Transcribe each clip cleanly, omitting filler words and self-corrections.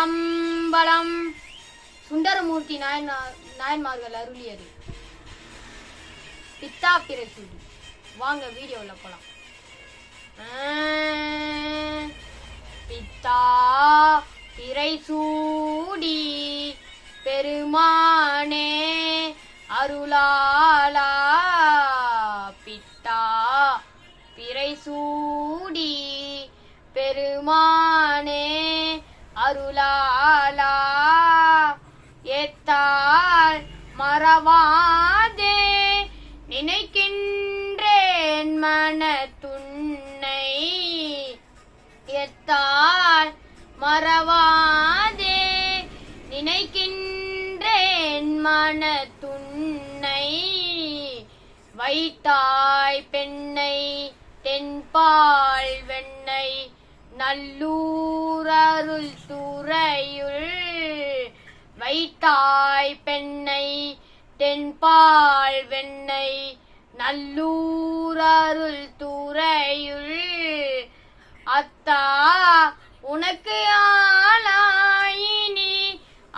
திருச்சிற்றம்பலம். சுந்தரமூர்த்தி நாயன்மார்கள் அருளியது பித்தா பிறை சூடி. வாங்க வீடியோல போலாம். பித்தா பிறை சூடி பெருமானே அருளாலா, பித்தா பிறை சூடி பெருமானே அருளாலா, ஏத்தால் மறவாதே நினைக்கின்றேன் மனத்துன்னை, ஏத்தால் மறவாதே நினைக்கின்றேன் மனத்துன்னை, வைத்தாய் பெண்ணை தென்பால் வெண்ணை நல்லூர் அருள் துறையுள், வைத்தாய் பெண்ணை தென்பால் வெண்ணை நல்லூர் அருள் துறையுள், அத்தா உனக்கு ஆளாயினி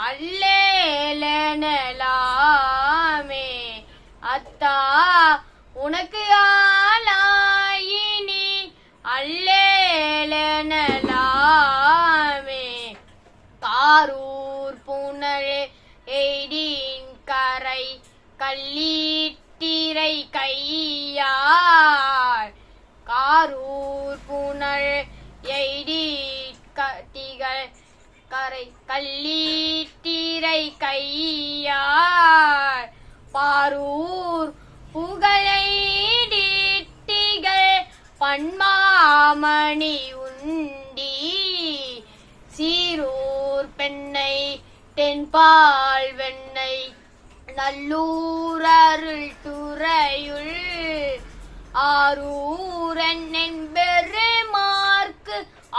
அல்லேலெனலாமே, அத்தா உனக்கு ஆளாயினி அல்லேலெனலாமே, காரூர் புனல் எய்டின் கரை கல்லீட்டிரை கையார், காரூர் புனல் எய்டி திகழ் கரை கல்லீட்டிரை கையார், பாரூர் புகழைடிட்டிகள் பன்மாமணி உண்டி, சீரூர் பெண்ணை தென்பால் வெண்ணை நல்லூர் அருள் துறையுள், ஆரூரன் பெருமார்க்கு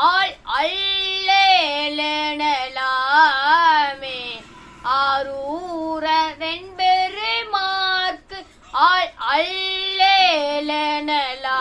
ஆள் அல்லேலெனலாமே, ஆரூரன் பெருமார்க்கு ஆள் அல்லேலெனலா